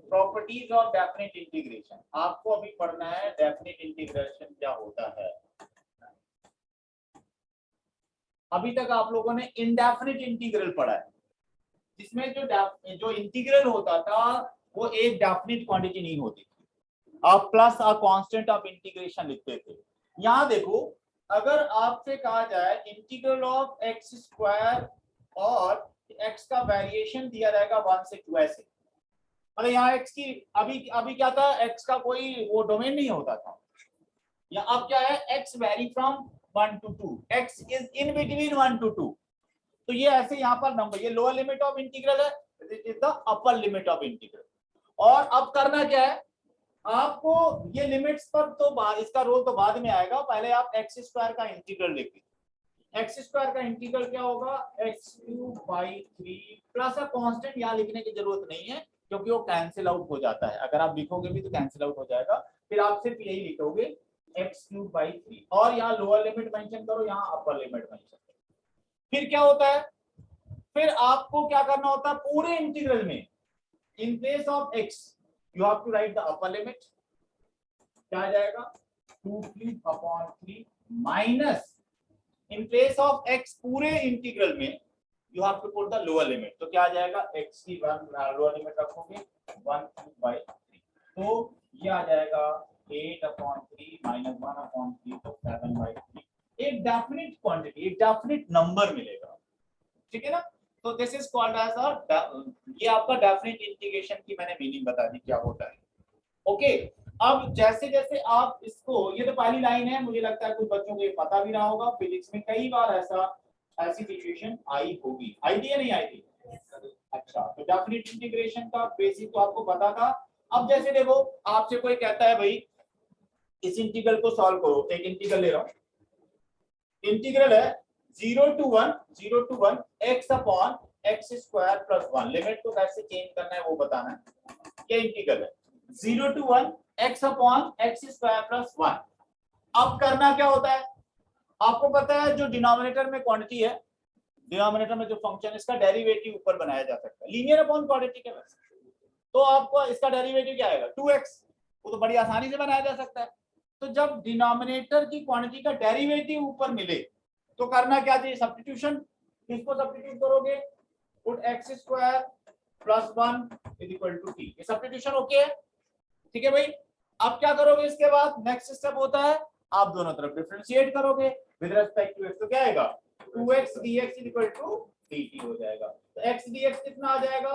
Properties of definite integration. आपको अभी पढ़ना है डेफिनेट इंटीग्रेशन क्या होता है। अभी तक आप लोगों ने इंडेफिनिट इंटीग्रल पढ़ा है, जिसमें जो इंटीग्रल होता था वो एक डेफिनिट क्वांटिटी नहीं होती थी, आप plus a constant of integration लिखते थे। यहां देखो, अगर आपसे कहा जाए इंटीग्रल ऑफ एक्स स्क्वायर और एक्स का वेरिएशन दिया रहेगा 1 से 2 ऐसे, मतलब यहाँ एक्स की अभी क्या था, एक्स का कोई वो डोमेन नहीं होता था, या अब क्या है, x very from 1 to 2, x is in between 1 to 2। तो ये ऐसे यहाँ पर नंबर, ये लोअर लिमिट ऑफ इंटीग्रल है, this is the upper limit of integral. और अब करना क्या है, आपको ये लिमिट्स पर तो इसका रोल तो बाद में आएगा, पहले आप एक्स स्क्वायर का इंटीग्रल लिखिए। एक्स स्क्वायर का इंटीग्रल क्या होगा, x³ प्लस अ कांस्टेंट, यहाँ लिखने की जरूरत नहीं है क्योंकि वो कैंसिल आउट हो जाता है, अगर आप लिखोगे भी तो कैंसिल आउट हो जाएगा, फिर आप सिर्फ यही लिखोगे x³/3, और यहाँ लोअर लिमिट मेंशन करो, यहाँ अपर लिमिट मेंशन करो। फिर क्या होता है, फिर आपको क्या करना होता है, पूरे इंटीग्रल में in place of x you have to write the upper limit, क्या आ जाएगा 2/3 minus in place of x पूरे इंटीग्रल में you have to put the lower limit, तो क्या आ जाएगा x की लोअर लिमिट रखोगे 1/3, तो ये आ जाएगा 8/3 माइनस 1/3, तो 7/3। एक डेफिनिट क्वांटिटी, एक डेफिनिट नंबर मिलेगा, ठीक है ना। तो this is called as a, ये आपका डेफिनिट इंटीग्रेशन की मैंने मीनिंग बता दी क्या होता है। ओके, अब जैसे जैसे आप इसको, ये तो पहली लाइन है, मुझे लगता है कुछ बच्चों को ये पता भी रहा होगा, फिजिक्स में कई बार ऐसी सिचुएशन आई होगी, आई थी या नहीं आई थी? अच्छा, तो डेफिनिट इंटीग्रेशन का बेसिक तो आपको पता था। अब जैसे देखो, आपसे कोई कहता है भाई इस इंटीग्रल को सॉल्व करो, एक इंटीग्रल ले रहा हूं, इंटीग्रल है 0 to 1 x upon x square plus 1, limit को कैसे चेंज करना है वो बताना है। क्या इंटीग्रल है 0 to 1 x upon x square plus 1। अब करना क्या होता है, आपको पता है जो डिनोमिनेटर में क्वांटिटी है, डिनोमिनेटर में जो फंक्शन, इसका डेरिवेटिव ऊपर बनाया जा सकता है लीनियर अपॉन क्वाड्रेटिक है वैसे, तो आपको इसका डेरिवेटिव क्या आएगा 2x, वो तो बड़ी आसानी से बनाया जा सकता है। तो जब डिनोमिनेटर की क्वांटिटी का डेरिवेटिव ऊपर मिले तो करना क्या चाहिए, सब्स्टिट्यूशन, इसको सब्स्टिट्यूट करोगे, put x square plus 1 is equal to t, ये सब्स्टिट्यूशन ओके है, ठीक है भाई। अब क्या करोगे, इसके बाद नेक्स्ट स्टेप होता है आप दोनों तरफ डिफरेंशिएट करोगे विद रिस्पेक्ट टू x, तो क्या आएगा 2x dx is equal to dt हो जाएगा। तो x dx कितना आ जाएगा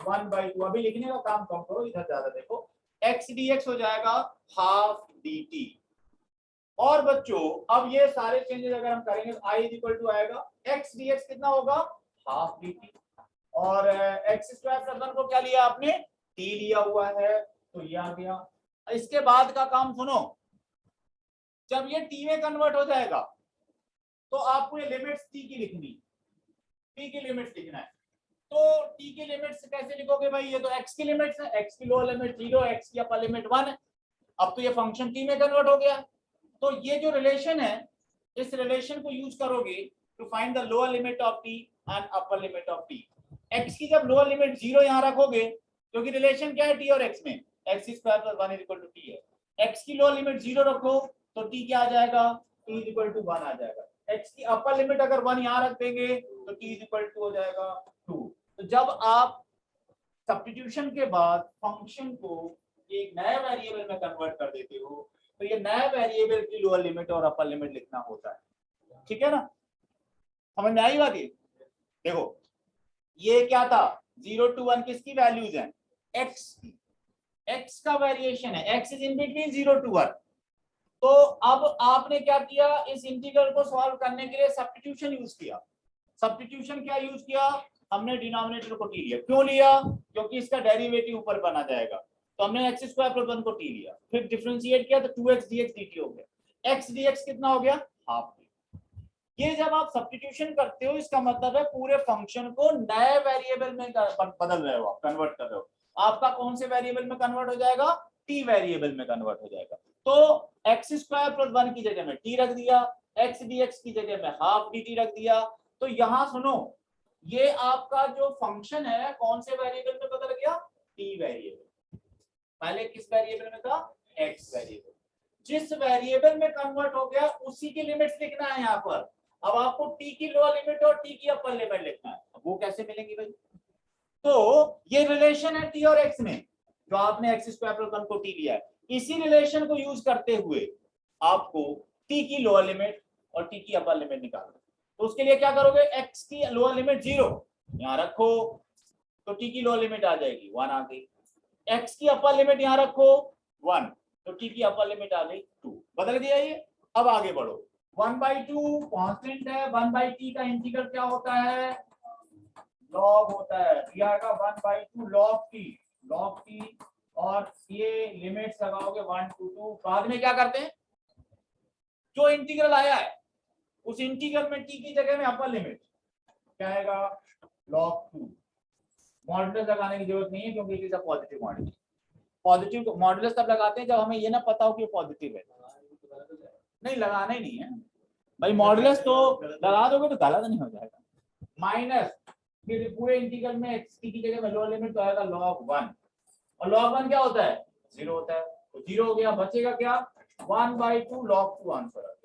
1/2, अभी लिखने का काम कम करो, इधर ज्यादा देखो, x dx हो जाएगा हाफ dt। और बच्चों अब ये सारे चेंजेस अगर हम करेंगे तो i इज इक्वल टू आएगा x dx कितना होगा हाफ dt, और x स्क्वायर प्लस 1 को क्या लिया आपने, t लिया हुआ है, तो ये आ गया। इसके बाद का काम सुनो, जब ये t में कन्वर्ट हो जाएगा तो आपको ये लिमिट्स t की लिखनी, t की लिमिट्स लिखना है। तो t की लिमिट्स कैसे लिखोगे भाई, ये तो x की लिमिट्स है, x की लोअर लिमिट 0, x की अपर लिमिट 1 है। अब तो ये फंक्शन t में कन्वर्ट हो गया, तो ये जो रिलेशन है, इस रिलेशन को यूज करोगे to find the lower limit of t and upper limit of t। x की जब लोअर लिमिट 0 यहां रखोगे, क्योंकि रिलेशन क्या है t और x में, x square plus 1 is equal to t है, x की लोअर लिमिट 0 रखो तो t क्या आ जाएगा, t इज इक्वल टू 1 आ जाएगा। x की अपर लिमिट अगर 1 यहां रख देंगे तो t इज इक्वल टू हो जाएगा 2। तो जब आप सब्स्टिट्यूशन के बाद फंक्शन को एक नए वेरिएबल में कन्वर्ट कर देते हो, तो ये नए वेरिएबल की लोअर लिमिट और अपर लिमिट लिखना होता है, ठीक है ना, समझ में आई बात। ये देखो, ये क्या था 0 to 1 किसकी वैल्यूज हैं, x की, x का वेरिएशन है, x is in between 0 to 1। तो अब आपने क्या किया, इस इंटीग्रल को सॉल्व करने के लिए सब्स्टिट्यूशन यूज किया। सब्स्टिट्यूशन क्या यूज किया, हमने डिनोमिनेटर को t लिया, क्यों लिया, क्योंकि इसका डेरिवेटिव ऊपर बना जाएगा, तो हमने x स्क्वायर प्लस 1 को t लिया, फिर डिफरेंशिएट किया तो 2x dx dt हो गया, x dx कितना हो गया हाफ। ये जब आप सब्स्टिट्यूशन करते हो इसका मतलब है पूरे फंक्शन को नए वेरिएबल में बदल रहे हो, आप कन्वर्ट कर रहे हो। आपका कौन से वेरिएबल में कन्वर्ट हो जाएगा, t वेरिएबल में कन्वर्ट हो जाएगा। तो x स्क्वायर प्लस 1 की जगह में t रख दिया, x dx की जगह में हाफ dt रख दिया। तो यहां सुनो, ये आपका जो फंक्शन है कौन से वेरिएबल में बदल गया, टी वेरिएबल। पहले किस वेरिएबल में था, एक्स वेरिएबल। जिस वेरिएबल में कन्वर्ट हो गया उसी की लिमिट्स लिखना है यहाँ पर। अब आपको टी की लोअर लिमिट और टी की अपर लिमिट लिखना है। अब वो कैसे मिलेंगी भाई, तो ये रिलेशन है टी और एक्स में, जो आपने एक्स स्क्वायर प्लस 1 को टी लिया है, इसी रिलेशन को यूज करते हुए आपको टी की लोअर लिमिट और टी की अपर लिमिट निकालना। तो उसके लिए क्या करोगे, एक्स की लोअर लिमिट 0 यहां रखो तो टी की लोअर लिमिट आ जाएगी 1 आ गई। एक्स की अपर लिमिट यहां रखो 1 तो टी की अपर लिमिट आ गई 2। बदल दिया ये। अब आगे बढ़ो, 1/2 कांस्टेंट है, 1/t का इंटीग्रल क्या होता है, लॉग होता है। दिया आएगा 1/2 लॉग टी और ये लिमिट्स लगाओगे 1 to 2। बाद में क्या करते हैं, जो इंटीग्रल आया है उस इंटीग्रल में टी की जगह में अपर लिमिट क्या आएगा, log 2। मॉडुलस लगाने की जरूरत नहीं है क्योंकि it is a positive quantity. Positive modulus तब लगाते हैं जब हमें ये ना पता हो कि पॉजिटिव है। नहीं लगाना ही नहीं है भाई, मॉडुलस तो लगा दोगे तो गलत नहीं हो जाएगा। माइनस फिर पूरे इंटीग्रल में x की जगह में लोअर लिमिट तो आएगा log 1 और log 1 क्या होता है, 0 होता है। तो 0 हो गया, बचेगा क्या, 1/2 log 2 आंसर आ गया।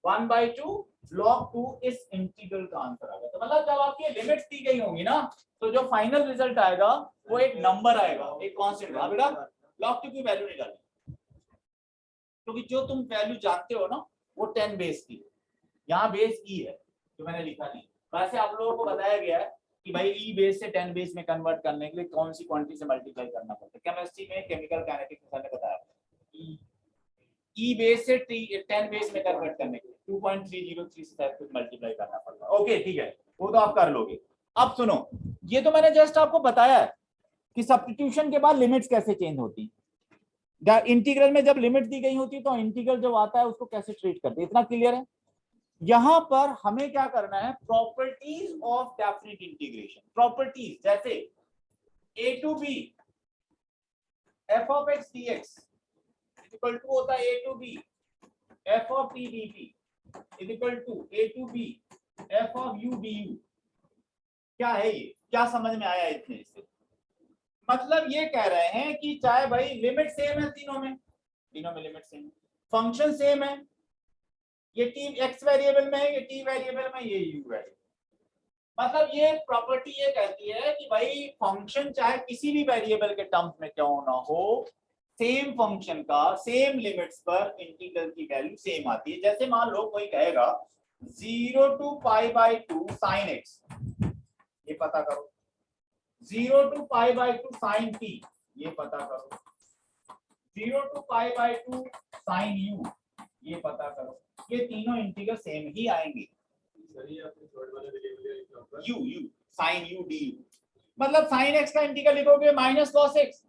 1/2 log 2 इस इंटीग्रल का आंसर आ गया। तो मतलब जब आपकी लिमिट्स दी गई होंगी ना तो जो फाइनल रिजल्ट आएगा वो एक नंबर आएगा, एक कांस्टेंट। हां बेटा, log 2 की वैल्यू निकालनी, क्योंकि जो तुम वैल्यू जानते हो ना वो 10 बेस की, यहाँ बेस ई है जो मैंने लिखा नहीं। वैसे आप लोगों को बताया गया है कि भाई ई बेस से 10 बेस में कन्वर्ट करने के लिए कौन सी क्वांटिटी से मल्टीप्लाई करना पड़ता है। केमिस्ट्री में केमिकल काइनेटिक्स में मैंने बताया ई बेस से 10 बेस में कन्वर्ट करने के लिए 2.303 से शायद कुछ मल्टीप्लाई करना पड़ता है। ओके ठीक है, वो तो आप कर लोगे। अब सुनो, ये तो मैंने जस्ट आपको बताया है कि सब्स्टिट्यूशन के बाद लिमिट्स कैसे चेंज होती है। इंटीग्रल में जब लिमिट दी गई होती तो इंटीग्रल जो आता है उसको कैसे ट्रीट करते, इतना क्लियर है। यहां पर हमें क्या करना है, properties of definite integration. Properties जैसे a to b f of x dx equal to होता है a to b f of t dt equal to a to b f of u du। क्या है ये, क्या समझ में आया इतने से? मतलब ये कह रहे हैं कि चाहे भाई लिमिट सेम है तीनों में लिमिट सेम है, फंक्शन सेम है, ये टी एक्स वेरिएबल में है, ये टी वेरिएबल में, ये यू वेरिएबल। मतलब ये प्रॉपर्टी ये कहती है कि भाई फंक्शन चाहे किसी भी वेरिएबल के टर्म्स में क्यों ना हो, सेम फंक्शन का सेम लिमिट्स पर इंटीग्रल की वैल्यू सेम आती है। जैसे मान लो कोई कहेगा 0 to π/2 sin x, ये पता करो, 0 to π/2 sin t, ये पता करो, 0 to π/2 sin u, ये पता करो। ये तीनों इंटीग्रल सेम ही आएंगे, u sin u du। मतलब sin x का इंटीग्रल लिखोगे माइनस cos x,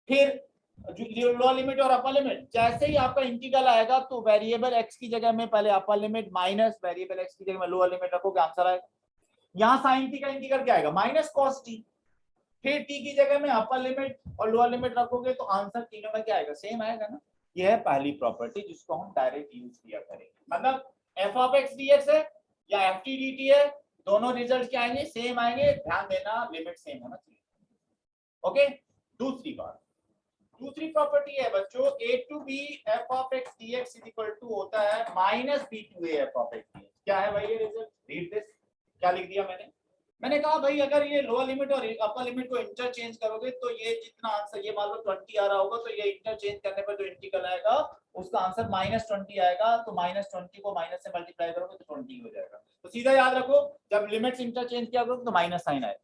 फिर लोअर लिमिट और अपर लिमिट। जैसे ही आपका इंटीग्रल आएगा तो वेरिएबल x की जगह में पहले upper limit minus variable x की जगह में लोअर लिमिट रखोगे, आंसर आएगा। यहाँ sin t का इंटीग्रल क्या आएगा, माइनस cos t, फिर t की जगह में अपर लिमिट और लोअर लिमिट रखोगे तो आंसर तीनों में क्या आएगा, सेम आएगा ना। यह है पहली प्रॉपर्टी जिसको हम डायरेक्ट यूज किया करेंगे। मतलब f of x dx है या f t dt है, दोनों रिजल्ट क्या आएंगे, सेम आएंगे। ध्यान देना लिमिट सेम होना चाहिए। ओके, दूसरी प्रॉपर्टी है बच्चों, a to b f of x dx equal to होता है minus b to a f of x dx। क्या है भाई ये रिजल्ट, रीड दिस। क्या लिख दिया मैंने कहा भाई अगर ये लोअर लिमिट और अपर लिमिट को इंटरचेंज करोगे तो ये जितना आंसर, ये मान लो 20 आ रहा होगा तो ये इंटरचेंज करने पर जो इंटीग्रल आएगा उसका आंसर -20 आएगा। तो -20 को माइनस से मल्टीप्लाई करोगे तो 20 हो जाएगा। तो सीधा याद रखो जब लिमिट्स इंटरचेंज किया करोगे तो माइनस साइन आएगा।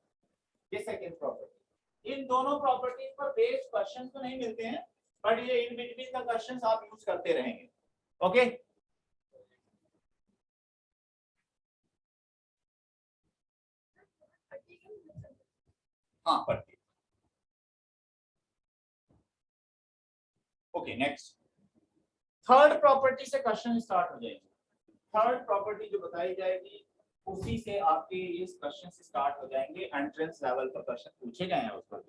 ये सेकंड प्रॉपर्टी। इन दोनों प्रॉपर्टीज पर बेस्ड क्वेश्चन तो नहीं मिलते हैं बट ये इन बिटवीन का क्वेश्चंस आप यूज करते रहेंगे। ओके हाँ पढ़िए। ओके नेक्स्ट, थर्ड प्रॉपर्टी से क्वेश्चन स्टार्ट हो जाएंगे। थर्ड प्रॉपर्टी जो बताई जाएगी उसी से आपके ये क्वेश्चन स्टार्ट हो जाएंगे। एंट्रेंस लेवल पर क्वेश्चन पूछे गए हैं उस पर,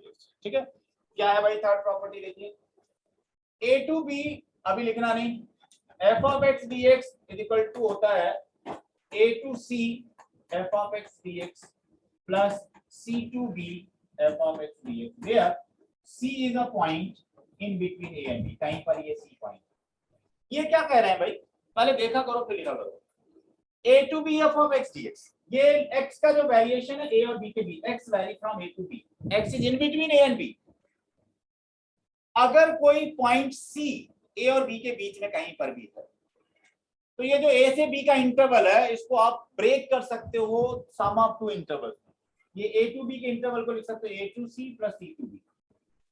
ठीक है। क्या है भाई थर्ड प्रॉपर्टी, देखिए a to b अभी लिखना नहीं, f of x dx equal to होता है a to c f of x dx plus C2b f of x dx, where C is a point in between A and B. कहीं पर ये C point, ये क्या कह रहे हैं भाई, पहले देखा करो फिर लिखा करो। A to B f of x dx, ये x का जो वेरिएशन है A और B के बीच, x vary from A to B, x is in between A and B। अगर कोई पॉइंट C A और B के बीच में कहीं पर भी है, तो ये जो A से B का इंटरवल है, इसको आप ब्रेक कर सकते हो सम ऑफ टू इंटरवल। ये A to B के इंटरवल को लिख सकते हो A to C plus C to B।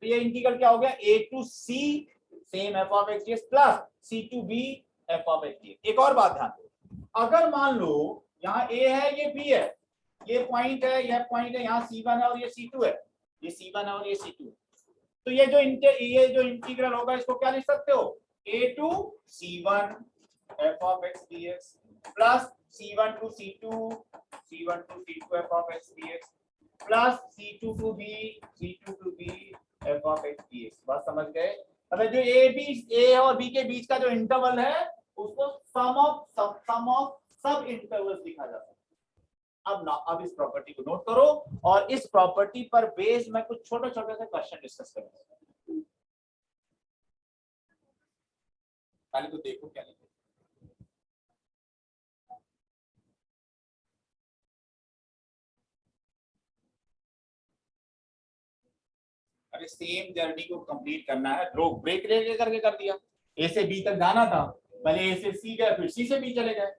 तो ये इंटीग्रल क्या हो गया, A to C same f of x dx plus C to B f of x dx। एक और बात ध्यान दो, अगर मान लो यहाँ A है, ये B है, ये पॉइंट है, यह पॉइंट है, यहाँ C1 है और ये C2 है, ये C1 है और ये C2 है, तो ये जो इंटीग्रल होगा इसको क्या लिख सकते हो, A to C1 f of x dx plus C1 to C2 f of x dx plus C2 to B f of x dx। बात समझ गए? अब जो A और B के बीच का जो इंटरवल है उसको सम ऑफ सब इंटरवल्स लिखा जाता है। अब इस प्रॉपर्टी को नोट करो और इस प्रॉपर्टी पर बेस में कुछ छोटे छोटे से क्वेश्चन डिस्कस करेंगे। पहले तो देखो क्या लिखा, अरे सेम जर्नी को कंप्लीट करना है, ब्रेक करके कर दिया। ए से बी तक जाना था, पहले ए से सी गए, फिर सी से बी चले गए,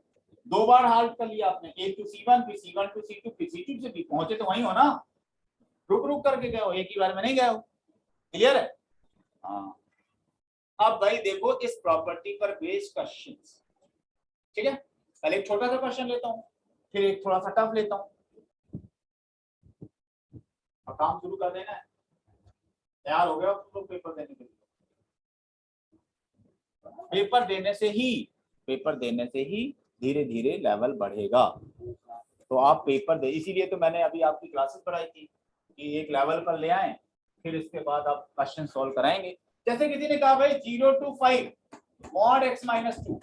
दो बार हाल्ट कर लिया आपने, ए टू C1 फिर C1 टू C2 फिर C2 से बी, पहुंचे तो वहीं हो ना, रुक करके गए हो, एक ही बार में नहीं गए हो। क्लियर है? हाँ, अब भाई देखो इस प्रॉपर्टी पर बेस्ड क्वेश्चंस, ठीक है, पहले एक छोटा सा क्वेश्चन लेता हूँ, फिर एक थोड़ा सा टफ लेता हूँ, अब काम शुरू कर देना है। तैयार हो गया तुम लोग पेपर देने के लिए? पेपर देने से ही धीरे धीरे लेवल बढ़ेगा। तो आप पेपर दे, इसीलिए तो मैंने अभी आपकी क्लासेस पढ़ाई थी कि एक लेवल पर ले आए, फिर इसके बाद आप क्वेश्चन सॉल्व कराएंगे। जैसे किसी ने कहा भाई 0 to 5 mod x minus 2,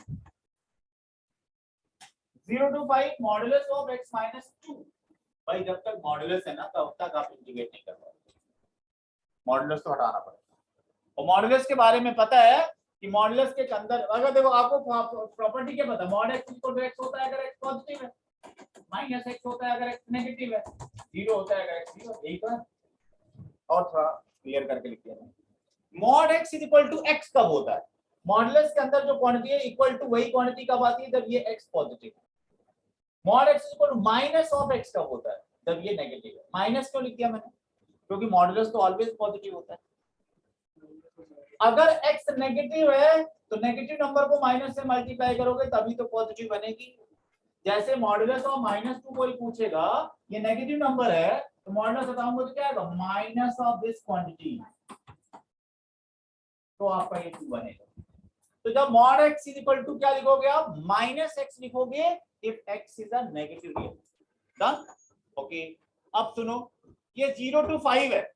0 to 5 modulus of x minus 2। भाई जब तक मॉडुलस है ना तब तक आप इंटीग्रेट नहीं कर पाओगे, मॉडुलस तो हटाना पड़ेगा। और मॉडुलस के बारे में पता है कि मॉडुलस के अंदर अगर देखो आपको प्रॉपर्टी क्या पता, mod x equal to x होता है अगर x पॉजिटिव है, माइनस x होता है अगर x नेगेटिव है, 0 होता है अगर x 0। यही तो है, और थोड़ा क्लियर करके लिख दिया। mod x equal to x कब होता है, मॉडुलस के अंदर जो क्वांटिटी है इक्वल टू वही क्वांटिटी कब आती है, जब ये x पॉजिटिव है। mod x equal to minus of x कब होता है, जब ये नेगेटिव है। माइनस क्यों लिख दिया मैंने, क्योंकि मॉडुलस तो ऑलवेज पॉजिटिव होता है। अगर x नेगेटिव है तो नेगेटिव नंबर को माइनस से मल्टीप्लाई करोगे तभी तो पॉजिटिव बनेगी। जैसे मॉडुलस ऑफ -2 कोई पूछेगा, ये नेगेटिव नंबर है तो मॉडुलस हटाऊंगा तो क्या आएगा, माइनस ऑफ दिस क्वांटिटी, तो आपका ये 2 बनेगा। तो जब mod x इक्वल टू क्या लिखोगे आप, -x लिखोगे if x is a negative real. Done? Okay, अब सुनो, ये 0 to 5 है,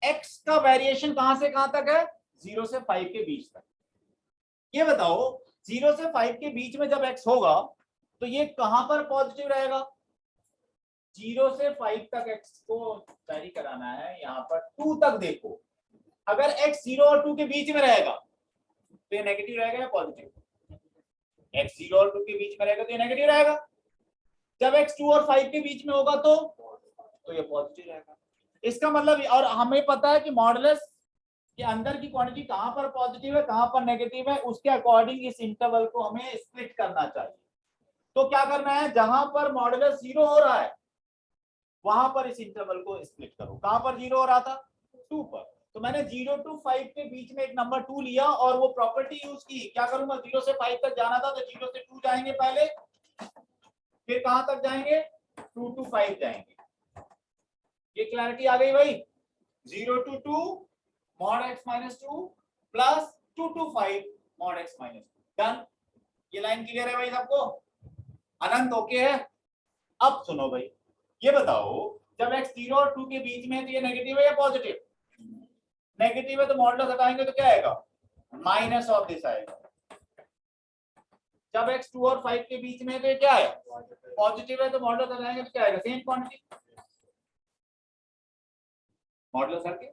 x का वेरिएशन कहां से कहां तक है, 0 से 5 के बीच तक। ये बताओ 0 से 5 के बीच में जब x होगा तो ये कहां पर पॉजिटिव रहेगा, 0 से 5 तक x को वेरी कराना है, यहां पर 2 तक देखो, अगर x 0 और 2 के बीच में रहेगा तो ये नेगेटिव रहेगा या पॉजिटिव, x 0 और 2 के बीच में रहेगा तो ये नेगेटिव रहेगा, जब x 2 और 5 के बीच में होगा तो ये पॉजिटिव रहेगा। इसका मतलब, और हमें पता है कि मॉडुलस के अंदर की क्वांटिटी कहां पर पॉजिटिव है कहां पर नेगेटिव है, उसके अकॉर्डिंग इस इंटरवल को हमें स्प्लिट करना चाहिए। तो क्या करना है, जहां पर मॉडुलस 0 हो रहा है वहां पर इस इंटरवल को स्प्लिट करो। कहां पर 0 हो रहा था, 2 पर, तो मैंने 0 to 5 के बीच में एक नंबर 2 लिया और वो प्रॉपर्टी यूज की। क्या करूंगा, 0 से 5 तक जाना था तो 0 से 2 जाएंगे पहले, फिर कहां तक जाएंगे, 2 to 5 जाएंगे। ये क्लैरिटी आ गई भाई, 0 to 2 mod x minus 2 plus 2 to 5 mod x minus 2। Done? ये लाइन क्लियर है भाई सबको, अनंत ओके है? अब सुनो भाई, ये बताओ जब x 0 और 2 के बीच में है तो ये नेगेटिव है या पॉजिटिव, नेगेटिव है तो मॉडुलस हटाएंगे तो क्या आएगा, माइनस ऑफ दिस आएगा। जब x 2 और 5 के बीच में है तो ये क्या है, पॉजिटिव है, तो मॉडुलस लगाएंगे तो क्या आएगा, सेम क्वांटिटी, मॉडुलस करके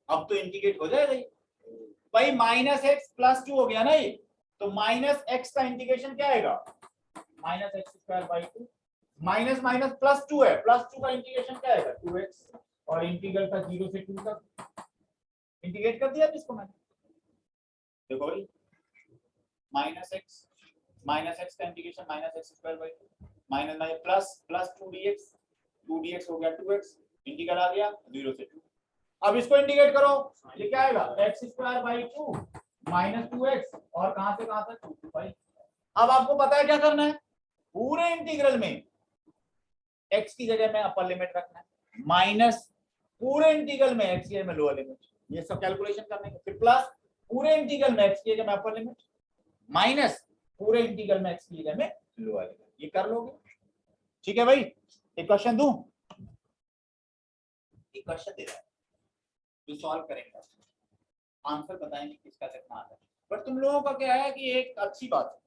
अब तो इंटीग्रेट हो जाएगा ये भाई, माइनस एक्स प्लस 2 हो गया ना ये, तो माइनस एक्स का इंटीग्रेशन क्या आएगा, minus x square by 2, minus minus plus 2 है, प्लस 2 का इंटीग्रेशन क्या आएगा 2x, और इंटीग्रल का 0 से 2 तक इंटीग्रेट कर दिया इसको मैंने, देखो भाई माइनस एक्स का integration minus x square by 2 minus minus plus plus 2dx हो गया 2x, इंटीग्रल आ गया 0 से 2, अब इसको इंटीग्रेट करो, ये क्या आएगा x square by 2 minus 2x, और कहां से कहां तक 2 to 5। अब आपको पता है क्या करना है, पूरे इंटीग्रल में x की जगह में अपर लिमिट रखना है, माइनस पूरे इंटीग्रल में x की जगह में लोअर लिमिट, ये सब कैलकुलेशन करने के, फिर प्लस पूरे इंटीग्रल में x की जगह में अपर लिमिट, माइनस पूरे इंटीग्रल में x की जगह में लोअर लिमिट, ये कर लोगे, ठीक है भाई। एक क्वेश्चन दूं, एक क्वेश्चन दे रहा है जो सॉल्व करेंगे, आंसर बताएंगे किसका कितना आता है, बट तुम लोगों का क्या है कि एक अच्छी बात है,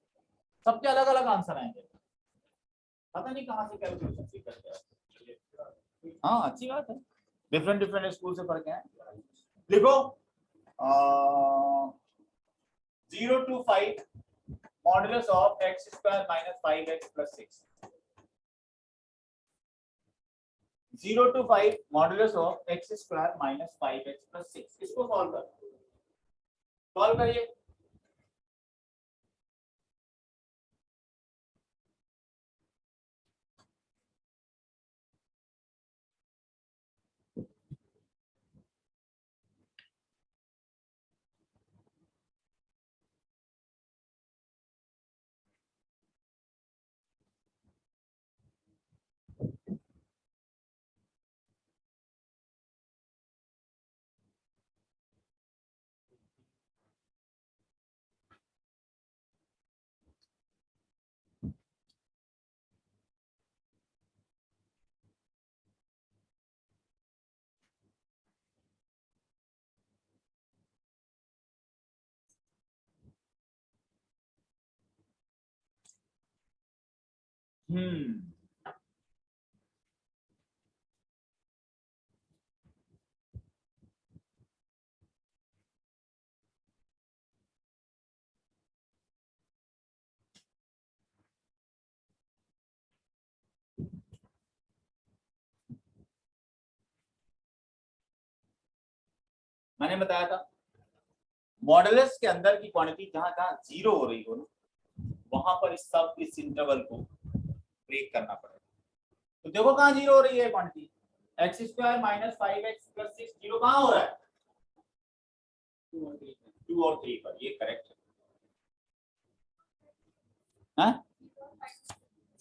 सबके अलग अलग आंसर आएंगे, पता नहीं कहां से कैलकुलेशन सीख करके आए। हाँ अच्छी बात है, डिफरेंट डिफरेंट स्कूल से पढ़ के आए। लिखो 0 to 5 modulus of x square minus 5x plus 6, 0 to 5 modulus of x square minus 5x plus 6, इसको सॉल्व करो, सॉल्व करिए। मैंने बताया था मॉडुलस के अंदर की क्वांटिटी जहां जहां जीरो हो रही हो ना, वहां पर इस इंटरवल को ब्रेक करना पड़ेगा। तो देखो कहां जीरो हो रही है quantity, x square minus 5x plus 6, zero कहां हो रहा है 2 और 3 पर, ये करेक्ट है,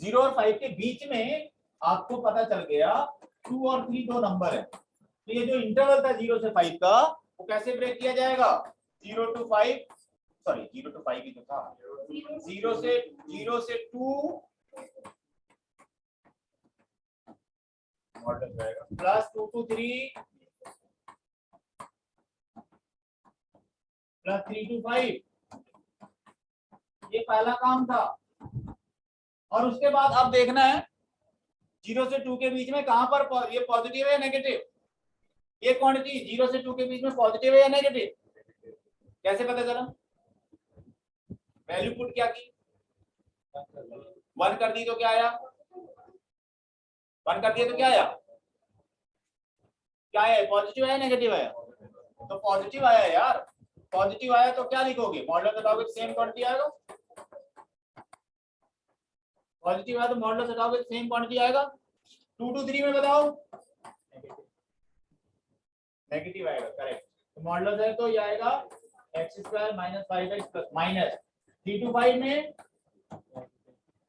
0 और 5 के बीच में आपको पता चल गया 2 और 3 दो नंबर है, तो ये जो इंटरवल था 0 से 5 का वो कैसे ब्रेक किया जाएगा, 0 to 5 सॉरी 0 to 5 ही तो था, 0 से 2 मॉडल रहेगा, प्लस 2 to 3 प्लस 3 to 5, ये पहला काम था। और उसके बाद अब देखना है 0 से 2 के बीच में कहां पर ये पॉजिटिव है या नेगेटिव, ये क्वांटिटी 0 से 2 के बीच में पॉजिटिव है या नेगेटिव, कैसे पता चला, वैल्यू पुट क्या की 1 कर दी तो क्या आया, 1 कर दिया तो क्या आया, क्या है पॉजिटिव है नेगेटिव आया, तो पॉजिटिव आया यार, पॉजिटिव आया तो क्या लिखोगे, मॉडुलस हटाओगे सेम क्वांटिटी आएगा, पॉजिटिव आया तो मॉडुलस हटाओगे सेम क्वांटिटी आएगा, 2 to 3 में बताओ नेगेटिव आएगा, करेक्ट, तो मॉडुलस है तो ये आएगा x square minus 5x plus minus 3 to 5 में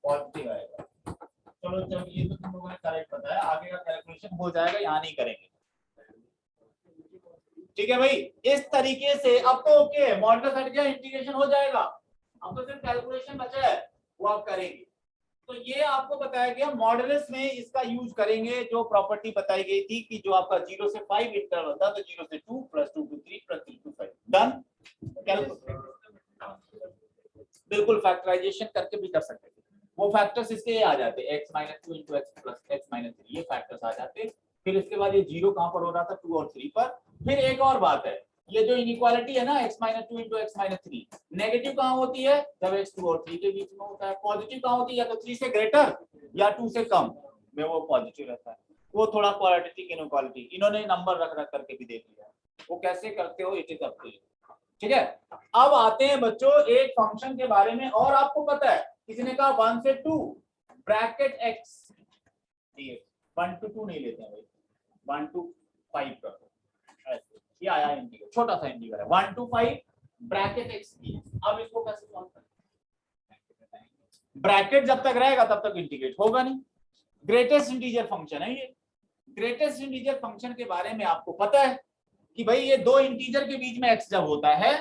पॉजिटिव आएगा। चलो चलो ये तो तुम लोगों ने करेक्ट बताया, आगे का कैलकुलेशन हो जाएगा, यहाँ नहीं करेंगे, ठीक है भाई। इस तरीके से अब तो ओके, मॉडुलस हट गया, इंटीग्रेशन हो जाएगा, अब तो सिर्फ कैलकुलेशन बचा है वो आप करेंगे। तो ये आपको बताया गया मॉडुलस में इसका यूज करेंगे, जो प्रॉपर्टी बताई गई थी कि जो आपका 0 से 5 इंटरवल था, तो 0 से 2 plus 2 to 3 plus 3 to 5 done. बिल्कुल फैक्टराइजेशन करके भी कर सकते थे। वो फैक्टर्स इसके ये आ जाते x minus two into x plus x minus three, ये फैक्टर्स आ जाते। फिर इसके बाद ये जीरो कहाँ पर हो रहा था, 2 और 3 पर। फिर एक और बात है, ये जो इनइक्वालिटी है ना x minus two into x minus three, negative कहाँ होती है, जब x 2 और 3 के बीच में होता है। पॉजिटिव कहाँ होती है, या तो 3 से ग्रेटर या 2 से कम में वो पॉजिटिव रहता है। वो थोड़ा क्वाड्रेटिक इनइक्वालिटी इन्होंने नंबर रख रख करके भी देख लिया, वो कैसे करते हो it is up to you. ठीक है, अब आते हैं बच्चों एक फंक्शन के बारे में, और आपको पता है किसी ने कहा 1 से 2 ब्रैकेट x, 1 to 2 नहीं लेते हैं भाई, 1 to 5 कर दो ऐसे, ये आया इंटीग्रल, छोटा सा इंटीग्रल है 1 to 5 ब्रैकेट x की। अब इसको कैसे सॉल्व करें, ब्रैकेट जब तक रहेगा तब तक इंटीग्रेट होगा नहीं। ग्रेटेस्ट इंटीजर फंक्शन है ये। ग्रेटेस्ट इंटीजर फंक्शन के बारे में आपको पता है कि भाई ये दो इंटीजर के बीच में x जब होता है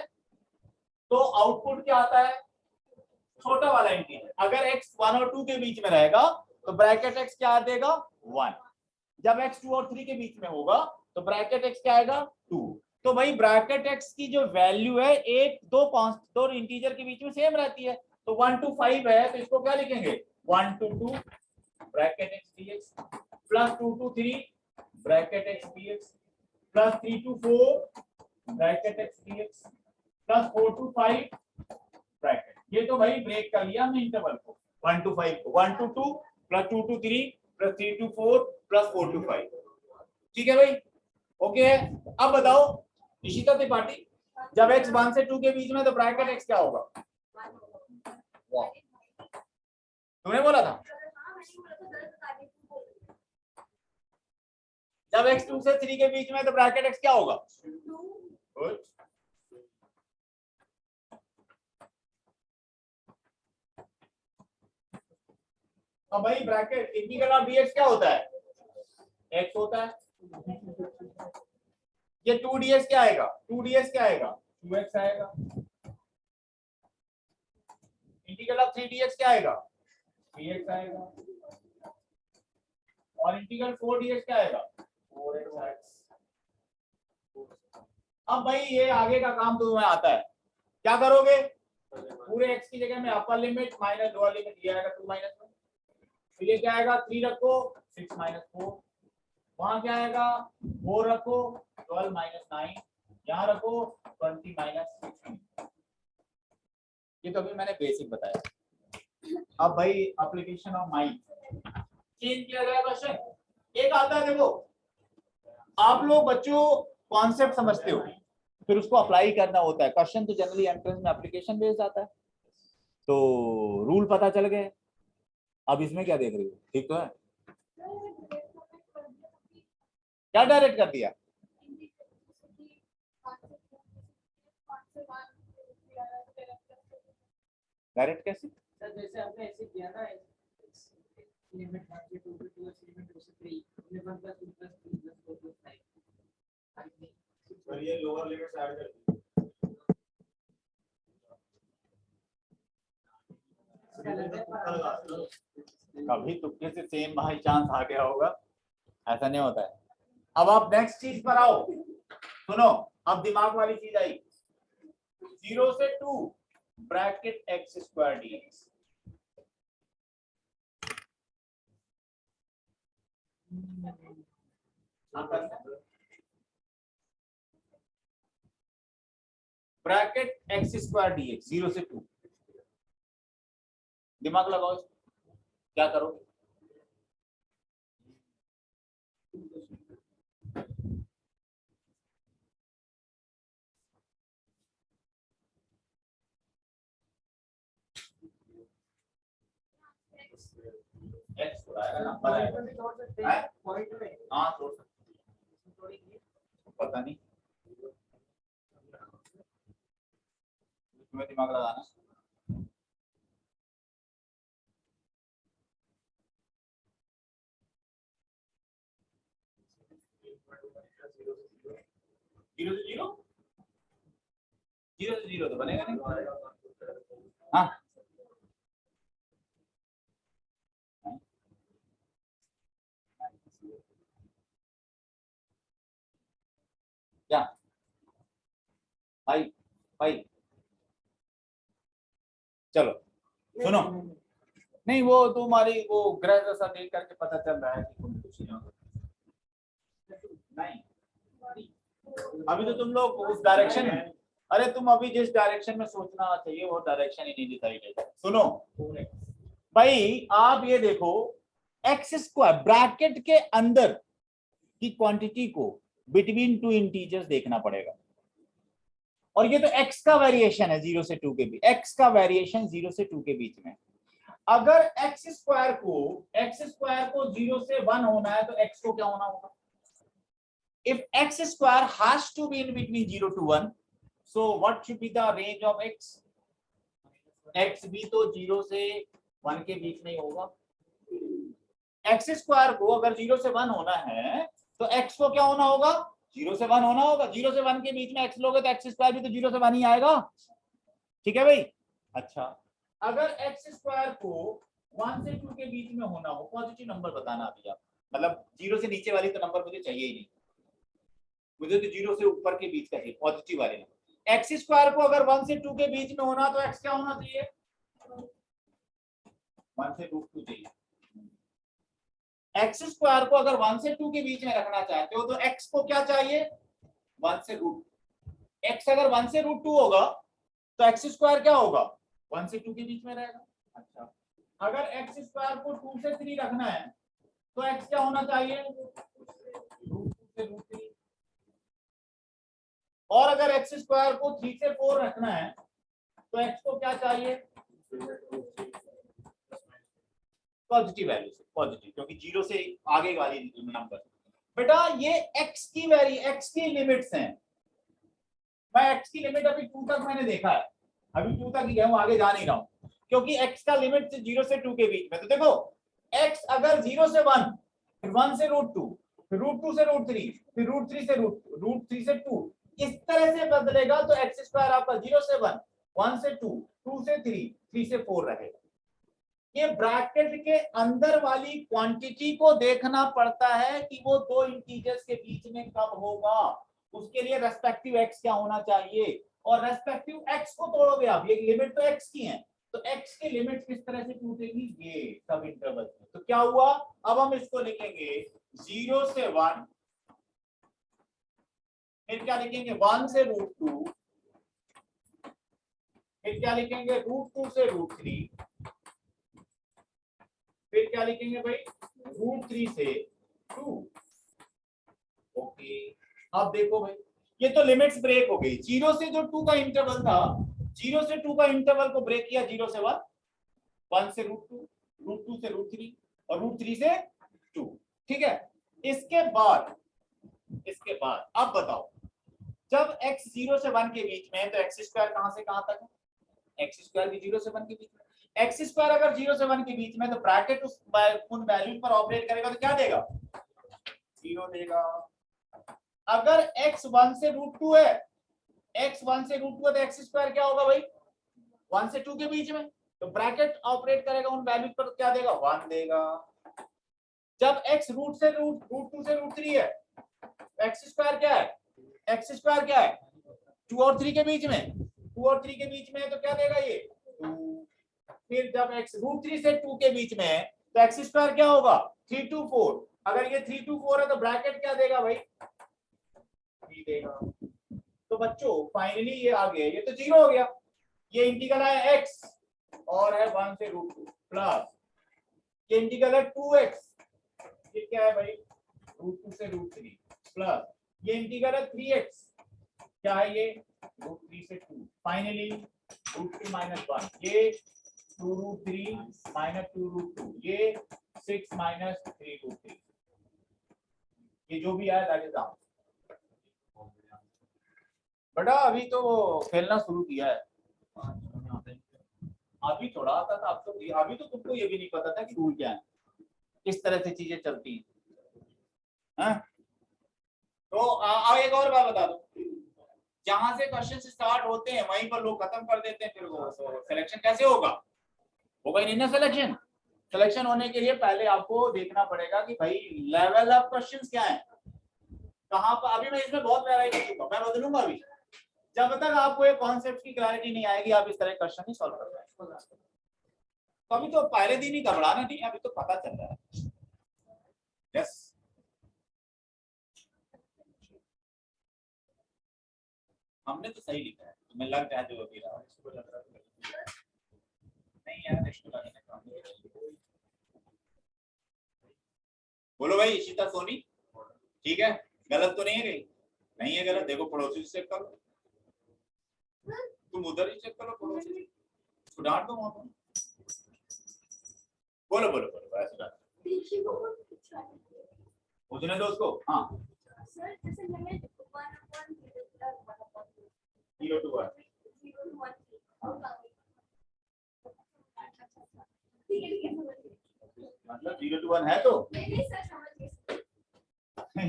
तो आउटपुट क्या आता है, छोटा वाला इंटीजर। अगर x 1 और 2 के बीच में रहेगा तो ब्रैकेट x क्या देगा, 1। जब x 2 और 3 के बीच में होगा तो ब्रैकेट x क्या आएगा, 2। तो भाई ब्रैकेट x की जो वैल्यू है एक दो इंटीजर के बीच में सेम रहती है। तो 1 to 5 है तो इसको क्या लिखेंगे, 1 to 2 bracket x dx plus 2 to 3 bracket x dx plus 3 to 4 bracket x dx plus 4 to 5 bracket. ये तो भाई ब्रेक कर लिया हमने इंटरवल को, 1 to 5 को, 1 to 2 plus 2 to 3 plus 3 to 4 plus 4 to 5। ठीक है भाई, ओके है। अब बताओ निशिता त्रिपाठी, जब x 1 से 2 के बीच में तो ब्रैकेट x क्या होगा, वाह तुमने बोला था। जब x 2 से 3 के बीच में तो ब्रैकेट x क्या होगा, गुड। अब भाई ब्रैकेट इंटीग्रल ऑफ dx क्या होता है, x होता है। ये 2ds क्या आएगा, 2ds क्या आएगा, 2x आएगा। इंटीग्रल ऑफ 3dx क्या आएगा, 3x आएगा। और इंटीग्रल 4dx क्या आएगा, 4x। अब भाई ये आगे का काम तो तुम्हें आता है, क्या करोगे, पूरे x की जगह में upper limit minus lower limit ये आएगा 2 माइनस 1। फिर ये क्या आएगा, 3 रखो 6 माइनस 4, वहां क्या आएगा 4 रखो 12 माइनस 9, यहाँ रखो 20 माइनस 16। ये तो अभी मैंने बेसिक बताया। अब भाई एप्लीकेशन ऑफ माइंड चेंज किया गया क्वेश्चन एक आता है। देखो आप लोग बच्चों कॉन्सेप्ट समझते हो, फिर उसको अप्लाई करना होता है। क्वेश्चन तो जनरली एंट्रेंस में एप्लीकेशन बेस्ड आता है, तो रूल पता चल गए। अब इसमें क्या देख रही हो, ठीक तो है, क्या डायरेक्ट कर दिया, डायरेक्ट कैसे, सर जैसे हमने ऐसे किया ना, लिमिट 1 से 2 से 2 लिमिट 2 से 3 limit 1 plus 2 plus 3 plus 4 plus 5 और ये लोअर लिमिट्स ऐड कर दी। कभी तुक्के से सेम बाई चांस आ गया होगा, ऐसा नहीं होता है। अब आप नेक्स्ट चीज पर आओ, सुनो अब दिमाग वाली चीज आई, 0 से 2 bracket x square dx। Bracket x square dx 0 से 2, दिमाग लगाओ क्या करोगे, x आएगा नंबर आएगा, हाँ छोड़ सकते, पता नहीं तुम्हें दिमाग लगाना। जीरो से जीरो, जीरो से जीरो तो बनेगा नहीं, हाँ क्या भाई भाई चलो सुनो, नहीं वो तुम्हारी वो ग्रह जैसा देख करके पता चल रहा है कि तुम कुछ नहीं, अभी तो तुम लोग उस डायरेक्शन में, अरे तुम अभी जिस डायरेक्शन में सोचना चाहिए वो डायरेक्शन ही नहीं डिसाइड है। सुनो भाई, आप ये देखो एक्स स्क्वायर ब्रैकेट के अंदर की क्वांटिटी को बिटवीन टू इंटीजर्स देखना पड़ेगा, और ये तो x का वेरिएशन है 0 से 2 के बीच, x का वेरिएशन 0 से 2 के बीच में। अगर x स्क्वायर को 0 से 1 होना है तो x को क्या होना होगा? If x square has to be in between 0 to 1, so what should be the range of x? x भी तो 0 से 1 के बीच में ही होगा। x स्क्वायर को अगर 0 से 1 होना है तो x को क्या होना होगा? 0 से 1 होना होगा। 0 से 1 के बीच में x लोगे तो x स्क्वायर भी तो 0 से 1 ही आएगा। ठीक है भाई? अच्छा, अगर x स्क्वायर को 1 से 2 के बीच में होना हो, पॉजिटिव नंबर बताना अभी आप, मतलब 0 से नीचे वाली तो नंबर मुझे चाहिए ही नहीं, मुझे तो 0 से ऊपर के बीच का चाहिए, पॉजिटिव वाले नंबर। एक्स स्क्वायर को अगर 1 से 2 के बीच में होना तो x क्या होना चाहिए? 1 से √2 चाहिए। एक्स स्क्वायर को अगर 1 से 2 के बीच में रखना चाहते हो तो x को क्या चाहिए? 1 से √2। x अगर 1 से √2 होगा तो एक्स स्क्वायर क्या होगा? 1 से 2 के बीच में रहेगा। अच्छा, अगर एक्स स्क्वायर को 2 से 3 रखना है तो x क्या होना चाहिए? √2 से √3। और अगर एक्स स्क्वायर को 3 से 4 रखना है तो x को क्या चाहिए? पॉजिटिव वैल्यू से, पॉजिटिव, क्योंकि 0 से आगे वाली नंबर। बेटा ये x की लिमिट्स हैं। मैं x की लिमिट अभी 2 तक मैंने देखा है, अभी 2 तक ही गया हूं, आगे जा नहीं रहा हूं, क्योंकि x का लिमिट 0 से 2 के बीच में। तो देखो x अगर 0 से 1, फिर 1 से √2, फिर √2 से √3, फिर √3 से 2, इस तरह से बदलेगा तो एक्स स्क्वायर आपका 0 से 1, 1 से 2, 2 से 3, 3 से 4 रहेगा। ये ब्रैकेट के अंदर वाली क्वांटिटी को देखना पड़ता है कि वो दो इंटीजर्स के बीच में कब होगा, उसके लिए रेस्पेक्टिव एक्स क्या होना चाहिए, और रेस्पेक्टिव एक्स को तोड़ोगे आप, ये लिमिट तो एक्स की है, तो एक्स की लिमिट किस तरह से टूटेगी? ये सब इंटरवल में। तो क्या हुआ, अब हम इसको लिखेंगे 0 से 1, फिर क्या लिखेंगे 1 से √2, फिर क्या लिखेंगे √2 से √3, फिर क्या लिखेंगे भाई √3 से 2। ओके, अब देखो भाई ये तो लिमिट्स ब्रेक हो गई। 0 से जो 2 का इंटरवल था, 0 से 2 का इंटरवल को ब्रेक किया 0 से 1, 1 से √2, √2 से √3 और √3 से 2। ठीक है, इसके बाद अब बताओ, जब x 0 से 1 के बीच में है तो एक्स स्क्वायर कहां से कहां तक है? एक्स स्क्वायर भी 0 से 1 के बीच में। एक्स स्क्वायर अगर 0 से 1 के बीच में तो ब्रैकेट उन वैल्यू पर ऑपरेट करेगा तो क्या देगा? 0 देगा। अगर x 1 से √2 है, x 1 से √2 है तो एक्स स्क्वायर क्या होगा भाई? 1 से 2 के बीच में, तो ब्रैकेट ऑपरेट करेगा उन वैल्यू पर, क्या देगा? 1 देगा। जब x √2 से √3 है, एक्स स्क्वायर क्या है? एक्स स्क्वायर क्या है? 2 और 3 के बीच में, 2 और 3 के बीच में है तो क्या देगा ये? 2। फिर जब x √3 से 2 के बीच में है तो एक्स स्क्वायर क्या होगा? 3 to 4। अगर ये 3 to 4 है तो ब्रैकेट क्या देगा भाई? 3 देगा। तो बच्चों फाइनली ये आ गया, ये तो 0 हो गया, ये इंटीग्रल है x और है 1 से √2 प्लस ये इंटीग्रल है 2x, ये क्या है भाई? √2 से √3 प्लस ये इंटीग्रल है 3x, क्या है ये? √3 से 2, फाइनली √2 - 1, ये 2√3 - 2√2, ये 6 - 3√3, ये जो भी आया दैट इज आंसर। बेटा अभी तो खेलना शुरू किया है, अभी थोड़ा आता था, अब तो अभी तो तुमको ये भी नहीं पता था कि रूल क्या है, किस तरह से चीजें चलती हैं। तो एक और बात बता दो, जहां से क्वेश्चन स्टार्ट होते हैं वहीं पर लोग खत्म कर देते हैं, फिर वो सिलेक्शन कैसे होगा? होगा ही नहीं ना सिलेक्शन। सिलेक्शन होने के लिए पहले आपको देखना पड़ेगा कि भाई लेवल ऑफ क्वेश्चंस क्या है, कहां पर। अभी मैं इसमें बहुत वैरायटी दूंगा, मैं बदलूंगा अभी, जब तक आपको ये कॉन्सेप्ट की क्लैरिटी नहीं आएगी आप इस तरह क्वेश्चन नहीं सॉल्व कर पाएंगे। तो अभी तो पहले दिन ही घबराना नहीं, अभी तो पता चल रहा है। यस हमने तो सही लिखा है, तुम्हें लग रहा है जो अभी रहा नहीं यार, इसको लगाने का बोलो भाई। इशिता सोनी ठीक है, गलत तो नहीं है कहीं? नहीं है गलत, देखो पड़ोसी से चेक करो, तुम उधर ही चेक करो पड़ोसी, उसको डांट दो वहां पर। बोलो बोलो बोलो ऐसे डांट पूछने दो उसको। हाँ सर जैसे लिमिट 0 to 1 मतलब 0 to 1 है तो नहीं सर समझ गए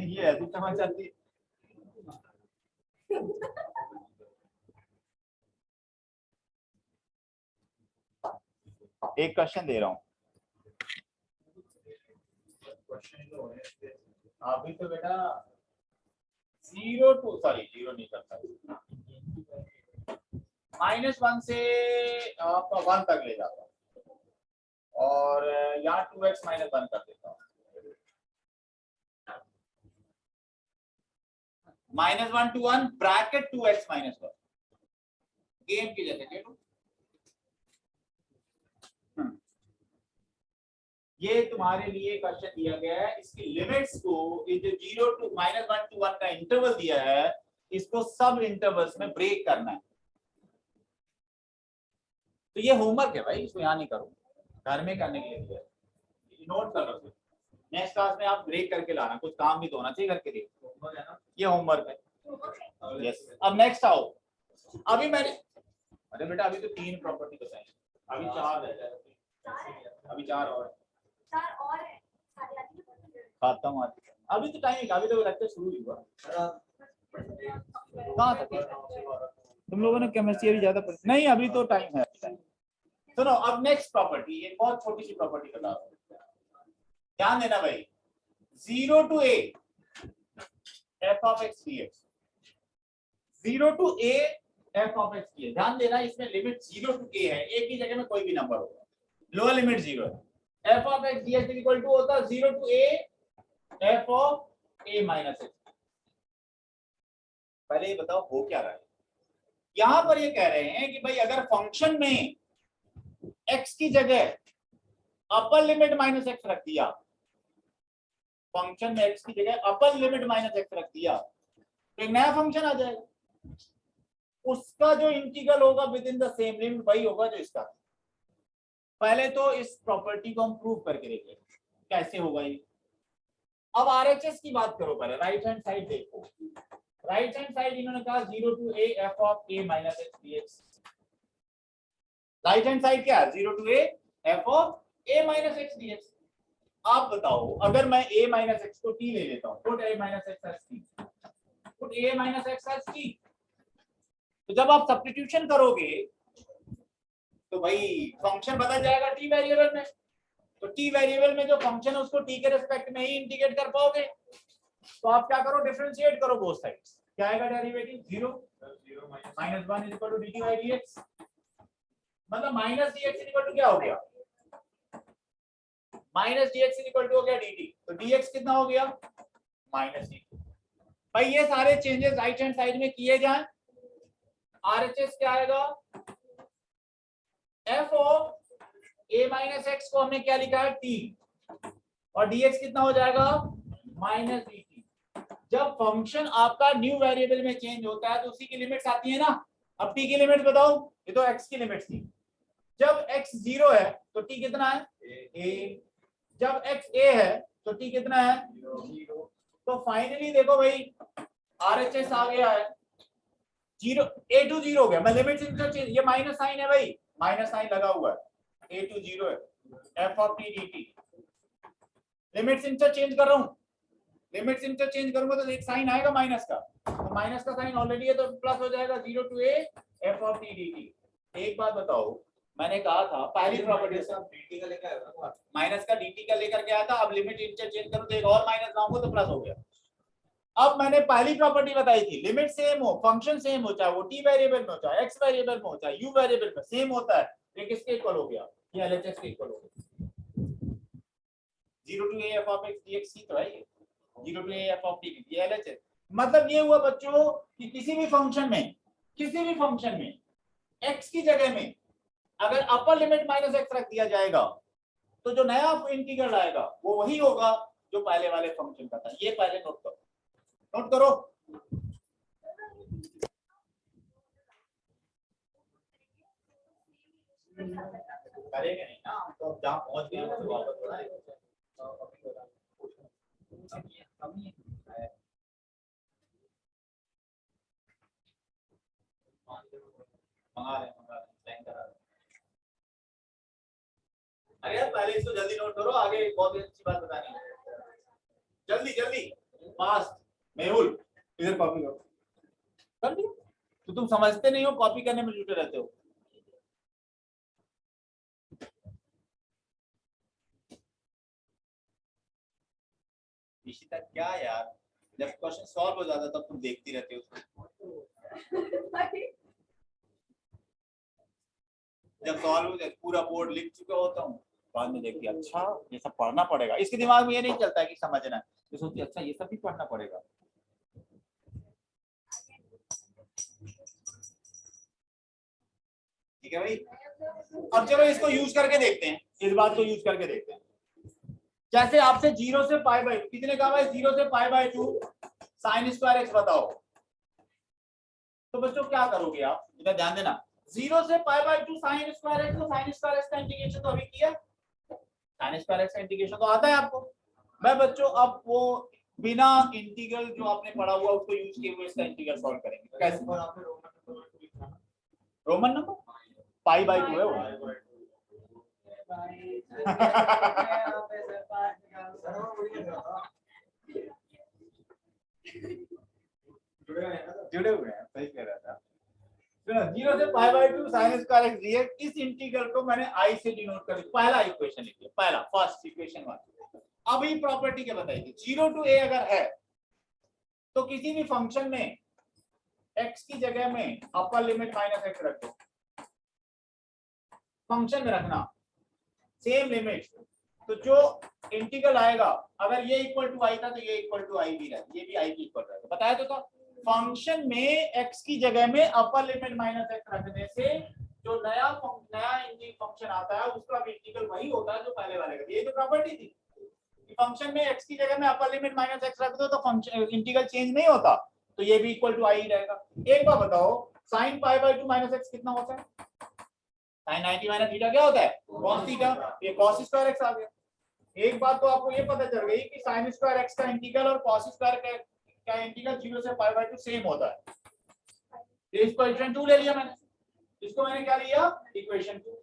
ये ऐसी समझ आती है। एक क्वेश्चन दे रहा हूँ अभी तो बेटा 0 to सॉरी 0 नहीं करता, -1 से आपका 1 तक ले जाता हूँ और यहाँ 2x - 1 कर देता हूँ। -1 to 1 ब्रैकेट 2x - 1 गेम की जैसे खेलो। ये तुम्हारे लिए क्वेश्चन दिया गया है, इसकी लिमिट्स को ये जो 0 to -1 to 1 का इंटरवल दिया है इसको सब इंटरवल्स में ब्रेक करना है। तो ये होमवर्क है भाई, इसको यहाँ नहीं करो, घर में करने के लिए दिया है, नोट कर लो। नेक्स्ट क्लास में आप ब्रेक करके लाना, कुछ काम भी तो होना चाहिए घर के लिए, ये होमवर्क है। यस अब नेक्स्ट आओ, अभी मैंने अरे बेटा अभी तो 3 प्रॉपर्टी बताई, अभी 4 है, अभी 4 और सर और है खाता हूँ अभी तो टाइम है, अभी तो लेक्चर शुरू ही हुआ। कहाँ तक तुम लोगों ने केमिस्ट्री अभी ज्यादा नहीं, अभी तो टाइम है। सुनो अब नेक्स्ट प्रॉपर्टी, ये बहुत छोटी सी प्रॉपर्टी बता रहा हूँ, ध्यान देना भाई। 0 to a f of x dx, 0 to a f of x dx, ध्यान देना इसमें लिमिट 0 to a है, a की जगह में कोई भी नंबर होगा, लोअर लिमिट 0 है। f of x dx equal to होता है 0 to a f of a minus x। पहले ये बताओ हो क्या रहा है, यहां पर ये कह रहे हैं कि भाई अगर फंक्शन में x की जगह अपर लिमिट -x रख दिया, फंक्शन में x की जगह अपर लिमिट -x रख दिया तो एक नया फंक्शन आ जाएगा, उसका जो इंटीग्रल होगा with in the same limit वही होगा जो इसका। पहले तो इस प्रॉपर्टी को हम प्रूव करके देखें कैसे होगा ये। अब RHS की बात करो, पहले राइट हैंड साइड देखो, राइट हैंड साइड इन्होंने कहा 0 to a f of a minus x dx, right hand side क्या है 0 to a f of a minus x dx। आप बताओ अगर मैं a minus x को t ले लेता हूं, put a minus x as t, put a minus x as t, तो जब आप सब्स्टिट्यूशन करोगे तो भाई फंक्शन बदल जाएगा t वेरिएबल में, तो t वेरिएबल में जो फंक्शन है उसको t के रिस्पेक्ट में ही इंटीग्रेट कर पाओगे, तो आप क्या करो डिफरेंशिएट करो बोथ साइड्स, क्या आएगा डेरिवेटिव 0 -1 = dt by dx, मतलब -dx = क्या हो गया, -dx = हो गया dt, तो dx कितना हो गया -dt। भाई ये सारे चेंजेस राइट हैंड साइड में किए जाएं, RHS क्या आएगा, f of a minus x को हमने क्या लिखा है t, और dx कितना हो जाएगा -dt। जब फंक्शन आपका न्यू वेरिएबल में चेंज होता है तो उसी की लिमिट्स आती है ना। अब t की लिमिट बताओ, ये तो x की लिमिट थी, जब x 0 है तो t कितना है a, जब x a है तो t कितना है 0। तो फाइनली देखो भाई RHS आ गया है 0, a to 0 हो गया, मैं लिमिट इंटरचेंज, ये माइनस साइन है भाई, माइनस साइन लगा हुआ है, a to 0 है f of t dt, limits interchange कर रहा हूं, लिमिट्स इंटरचेंज करूंगा तो एक साइन आएगा माइनस का, तो माइनस का साइन ऑलरेडी है तो प्लस हो जाएगा 0 to a f of t dt। एक बात बताओ, मैंने कहा था पहली प्रॉपर्टी से dt का लेकर आया, माइनस का dt का लेकर के आया था, अब लिमिट इंटरचेंज करूं तो एक और माइनस लाऊंगा तो प्लस हो गया। अब मैंने पहली प्रॉपर्टी बताई थी लिमिट सेम हो, फंक्शन सेम हो, चाहे वो t वेरिएबल में हो, चाहे x वेरिएबल में हो, चाहे u वेरिएबल में सेम होता है, ये किसके इक्वल हो गया, ये LHS के इक्वल हो गया। 0 to a f of x dx ही तो है ये, 0 to a f of t ये LHS। मतलब ये हुआ बच्चों कि किसी भी फंक्शन में x की जगह में अगर अपर लिमिट माइनस एक्स रख दिया जाएगा तो जो नया इंटीग्रल आएगा वो वही होगा जो पहले वाले फंक्शन का था। ये पहले नोट करो। करेंगे नहीं ना, तो अब जहाँ पहुंच गए तो वापस थोड़ा है। मंगा रहे साइन करा रहे। अरे यार पहले इसको जल्दी नोट करो, आगे बहुत ही अच्छी बात बतानी है। जल्दी फास्ट। मेहुल इधर कॉपी करो। कर दिया तो तुम समझते नहीं हो, कॉपी करने में जुटे रहते हो। इशिता क्या यार, जब क्वेश्चन सॉल्व हो जाता तब तुम देखती रहती हो उसको। जब सॉल्व हो जाए पूरा बोर्ड लिख चुका होता हूँ, बाद में देखती अच्छा ये सब पढ़ना पड़ेगा। इसके दिमाग में ये नहीं चलता है कि समझना है, तो सोचती अच्छा ये सब भी पढ़ना पड़ेगा। ठीक है भाई, अब चलो इसको यूज करके देखते हैं, इस बात को यूज करके देखते हैं। जैसे आपसे 0 से पाई बाई कितने का भाई, 0 से pi by 2 sine square x बताओ। तो बच्चों क्या करोगे आप, इधर ध्यान देना। 0 से pi by 2 sine square x, तो साइन स्क्वायर एक्स का इंटीग्रेशन तो अभी किया, साइन स्क्वायर एक्स का इंटीग्रेशन तो आता है आपको। मैं बच्चों अब वो बिना इंटीग्रल जो आपने पढ़ा हुआ उसको यूज किए हुए इसका इंटीग्रल सॉल्व करेंगे। कैसे, रोमन नंबर पाई बाई 2 है वो। जुड़े हुए हैं, सही कह रहा था। 0 से pi by 2 sine square x dx, इस इंटीग्रल को मैंने i से डिनोट कर दिया। पहला इक्वेशन लिखिए, पहला फर्स्ट इक्वेशन 1। अब ये प्रॉपर्टी क्या बताइए, 0 to a अगर है तो किसी भी फंक्शन में x की जगह में अपर लिमिट माइनस एक्स रख दो, फंक्शन में रखना सेम लिमिट, तो जो इंटीग्रल आएगा अगर ये इक्वल टू आई था तो ये इक्वल टू आई भी रहेगा, ये भी आई की इक्वल रहेगा। बताया तो था फंक्शन में x की जगह में अपर लिमिट माइनस एक्स रखने से जो नया फंक्शन आता है उसका भी इंटीग्रल वही होता है जो पहले वाले का। ये तो प्रॉपर्टी थी कि फंक्शन में x की जगह में अपर लिमिट माइनस एक्स रख दो तो फंक्शन इंटीग्रल चेंज नहीं होता, तो ये भी इक्वल टू आई रहेगा। एक बार बताओ sine pi by 2 minus x कितना होता है, साइन 90 माइनस थीटा क्या होता है, cos थीटा, ये cos स्क्वायर एक्स आ गया। एक बात तो आपको ये पता चल गई कि sin स्क्वायर एक्स का इंटीग्रल और cos स्क्वायर का इंटीग्रल 0 से पाई बाई 2 सेम होता है। इसको इक्वेशन 2 ले लिया मैंने, इसको मैंने क्या लिया इक्वेशन 2।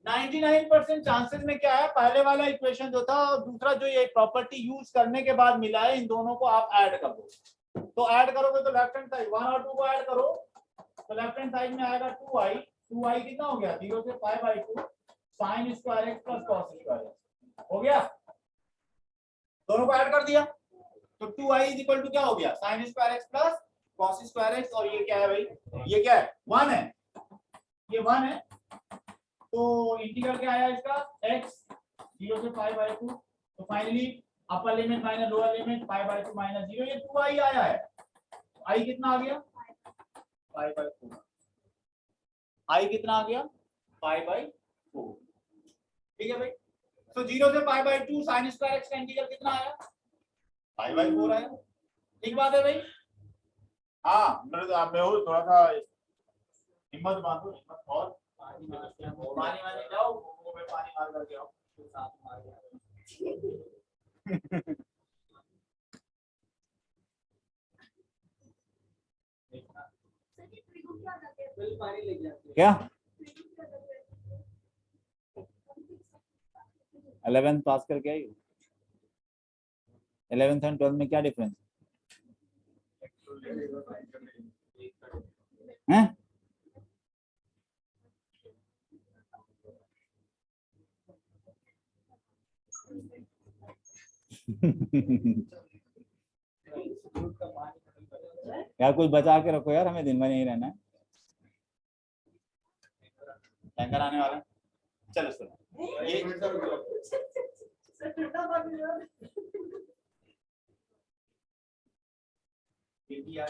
99% चांसेस में क्या है, पहले वाला इक्वेशन जो था और दूसरा जो ये प्रॉपर्टी यूज करने के बाद मिला है, इन दोनों को आप ऐड कर दो। तो ऐड करोगे तो लेफ्ट हैंड साइड 1 और 2 को ऐड करो तो लेफ्ट हैंड साइड में आएगा 2i कितना हो गया, 0 से pi by 2 sine square x plus cos square x हो गया। दोनों को ऐड कर दिया तो 2i इज इक्वल टू क्या हो गया, sine square x plus cos square x, और ये क्या है भाई, ये क्या है 1 है, ये 1 है। तो इंटीग्रल क्या आया इसका x 0 से पाई बाई 2, तो finally upper limit minus lower limit pi by 2 minus 0, ये 2i आया है। i कितना आ गया पाई बाई 4, i कितना आ गया पाई बाई 4। ठीक है भाई, तो 0 से pi by 2 sine square x का इंटीग्रल कितना आया, पाई बाई 4 आया। ठीक बात है भाई। हाँ मैं हूँ, थोड़ा सा हिम्मत बांधो, हिम्मत और पानी वानी जाओ, मुंह में पानी मार करके आओ। क्या 11th पास करके आई, 11th एंड 12th में क्या डिफरेंस है? यार कुछ बचा के रखो यार, हमें दिन भर यहीं रहना है। टैंकर आने वाला है। चलो सुनो, ये सर ठंडा पानी दो। इंडिया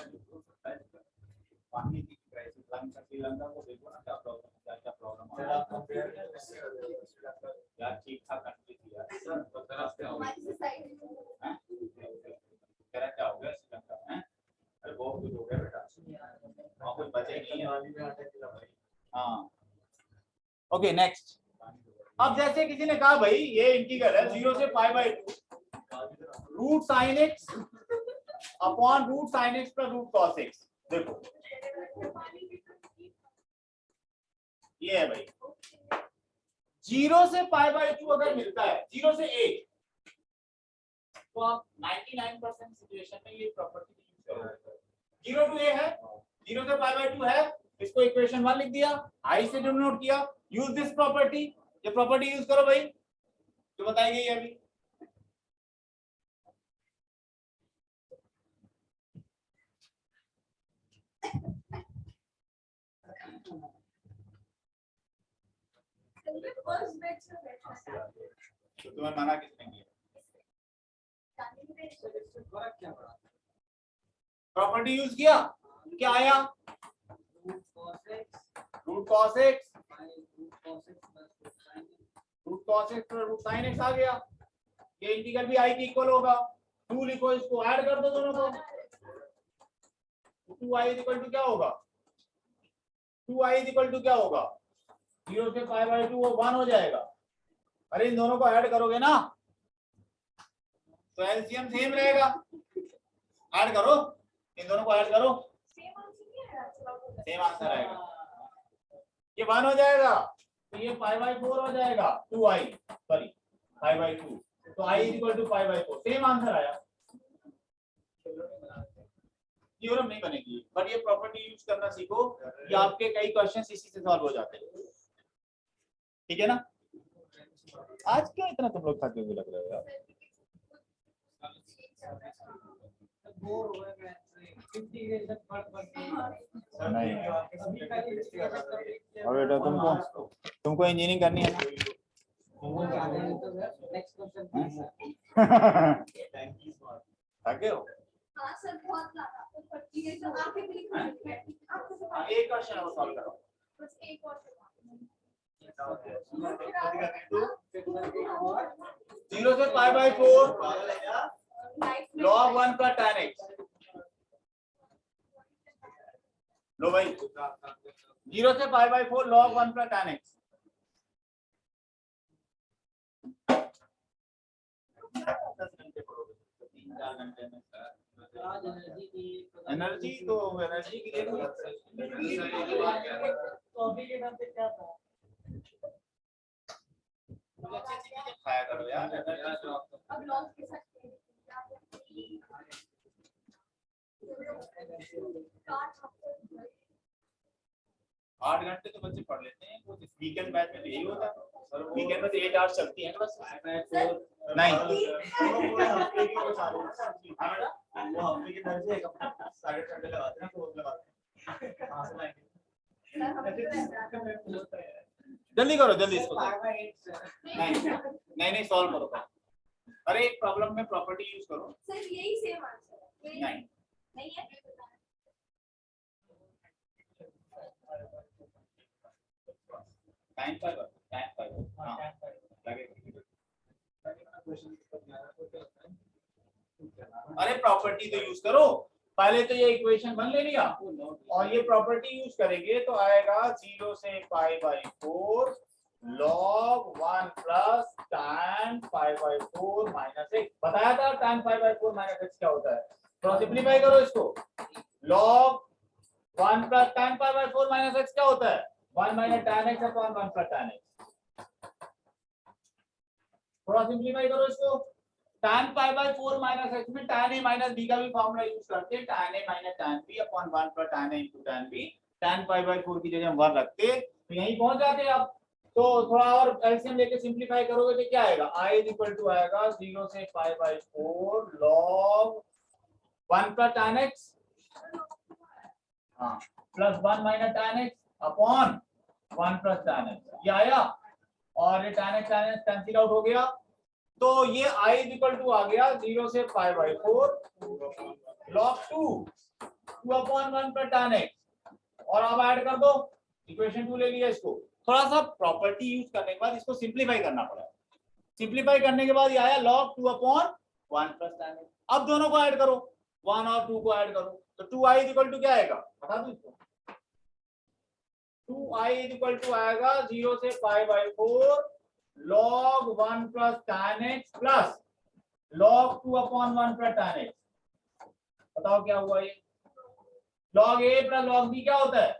पानी की क्राइसिस लंका श्रीलंका को देखो ना, क्या प्रॉब्लम, क्या प्रॉब्लम आ रहा है यार। ठीक ठाक कंट्री थी यार, हमारी सोसाइटी में तेरा क्या हो गया श्रीलंका में? अरे बहुत कुछ हो गया बेटा, वहाँ कुछ बचे नहीं है। हाँ ओके नेक्स्ट। अब जैसे किसी ने कहा भाई ये इंटीग्रल है 0 से π/2 root sine x upon root sine x plus root cos x. देखो ये है भाई 0 से π/2 अगर मिलता है 0 से a, तो आप 99% सिचुएशन में ये प्रॉपर्टी यूज करोगे। 0 to a है, 0 से π/2 है, इसको इक्वेशन 1 लिख दिया, i से डिनोट किया, यूज दिस प्रॉपर्टी। ये प्रॉपर्टी यूज करो भाई जो बताई गई है अभी। फर्स्ट बैच से बैठा था तो तुम्हें मना किसने किया? जाने के सर इससे फर्क क्या पड़ा? प्रॉपर्टी यूज किया, क्या आया? Root cos x root cos x, root cos x root cos x plus root sin x। Root sine x आ गया। ये इंटीग्रल भी i के इक्वल होगा, 2 लिखो, इसको ऐड कर दो दोनों को। 2i इक्वल टू क्या होगा? 2i इक्वल टू क्या होगा? 0 से π/2 वो 1 हो जाएगा। अरे इन दोनों को ऐड करोगे ना तो एलसीएम सेम रहेगा। ऐड करो, इन दोनों को ऐड करो, सेम आंसर नहीं है चलो सेम आंसर आएगा। ये 1 हो जाएगा तो ये π/4 हो जाएगा, 2i सॉरी π/2, तो i equal to π/4, same answer आया। थ्योरम नहीं बनेगी, बट ये प्रॉपर्टी यूज करना सीखो कि आपके कई क्वेश्चंस इसी से सॉल्व हो जाते हैं। ठीक है ना? आज क्या इतना तुम लोग थके हुए लग रहे हो यार? बोर हो गए मैं इंटीग्रेशन पढ़ नहीं अभी पहले इंटीग्रेशन कंप्लीट किया। और बेटा तुमको इंजीनियरिंग करनी है ना? वो आ गए तो नेक्स्ट क्वेश्चन थके हो? हां सर बहुत ज्यादा तो पढ़ती है तो आंखें भी लिख रही है आपको सब हाँ, एक क्वेश्चन और सॉल्व करो। बस एक और 0 से π/4 log 1 का tan x। लो भाई 0 से π/4 log 1 का tan x। आज एनर्जी की एनर्जी तो एनर्जी की देखो तो अभी के टाइम पे क्या था? अच्छी चीजें खाया करो यार। अब लॉन्च के साथ आठ घंटे तो बच्चे पढ़ लेते हैं, कुछ वीकेंड बैच में तो यही होता है। वीकेंड में तो 8 आवर्स चलती है क्लास। नहीं वो हफ्ते की तरह से एक हफ्ता साढ़े घंटे लगाते हैं, तो लगाते हैं। कहाँ से लाएंगे? जल्दी करो, जल्दी इसको solve। 5/8 सर। नहीं नहीं सॉल्व करो। अरे एक प्रॉब्लम में प्रॉपर्टी यूज करो। सर यही सेम आंसर है नहीं नहीं है टाइम पर हाँ लगेगा। अरे प्रॉपर्टी तो यूज करो, पहले तो ये इक्वेशन 1 ले लिया और ये प्रॉपर्टी यूज करेंगे तो आएगा 0 से π/4 log 1 plus tan π/4 minus x। बताया था tan π/4 माइनस x क्या होता है? तो सिंपलीफाई करो इसको, log 1 plus tan π/4 minus x क्या होता है? 1 minus tan x upon 1 plus tan x। थोड़ा सिंपलीफाई करो इसको, tan π/4 माइनस x में tan a माइनस b का भी फॉर्मूला यूज करते हैं, tan a minus tan b upon 1 plus tan a into tan b। tan π/4 की जगह हम 1 रखते तो यहीं पहुंच जाते आप। तो थोड़ा और एलसीएम लेके सिंपलीफाई करोगे तो क्या आएगा? i इक्वल टू आएगा 0 से π/4 log 1 प्लस tan x हाँ plus 1 minus tan x upon 1 plus tan x ये आया, और ये tan x कैंसिल आउट हो गया, तो ये I इक्वल टू आ गया 0 से पाई बाई 4 log 2/1 पर tan x, और अब ऐड कर दो, इक्वेशन 2 ले लिया इसको। थोड़ा सा प्रॉपर्टी यूज करने के बाद इसको सिंप्लीफाई करना पड़ा, सिंप्लीफाई करने के बाद ये आया log 2/1 प्लस tan x। अब दोनों को ऐड करो, 1 और 2 को ऐड करो, तो 2i इक्वल टू क्या आएगा बता दो इसको, 2i इक्वल टू आएगा 0 से pi by 4 log 1 plus tan x plus log 2/1 plus tan x। बताओ क्या हुआ ये, log a plus log b क्या होता है,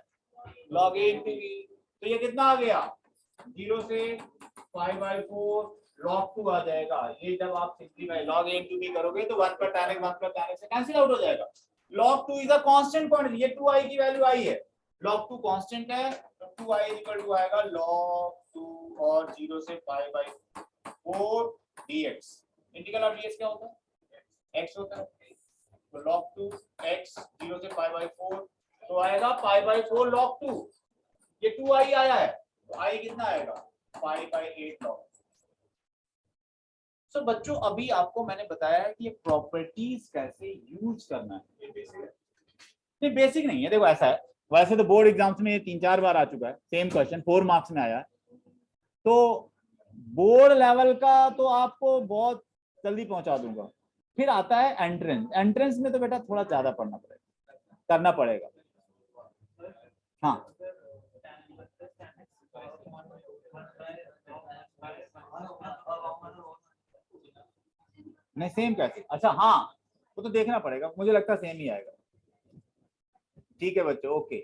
log a into b, तो ये कितना आ गया 0 से पाई बाई 4 log 2 आ जाएगा। ये जब आप simplify log a into b करोगे तो 1 प्लस tan x से कैंसिल आउट हो जाएगा। log 2 is a constant quantity, ये 2i की वैल्यू आई है, log 2 कांस्टेंट है, तो 2i इक्वल टू आएगा log 2 और 0 से pi by 4 dx। Integral of dx क्या होता है, x होता है, तो log 2 x 0 से पाई बाई 4, तो आएगा पाई बाई 4 log 2, ये 2i आया है, तो i कितना आएगा पाई बाई 8 log। सो बच्चों अभी आपको मैंने बताया है कि ये प्रॉपर्टीज कैसे यूज करना है, ये बेसिक नहीं है। देखो ऐसा है, वैसे तो बोर्ड एग्जाम्स में ये 3-4 बार आ चुका है, सेम क्वेश्चन 4 मार्क्स में आया है, तो बोर्ड लेवल का तो आपको बहुत जल्दी पहुंचा दूंगा। फिर आता है एंट्रेंस, एंट्रेंस में तो बेटा थोड़ा ज्यादा पढ़ना पड़ेगा, करना पड़ेगा। हाँ नहीं सेम कैसे, अच्छा हाँ वो तो देखना पड़ेगा, मुझे लगता है सेम ही आएगा। ठीक है बच्चों, ओके।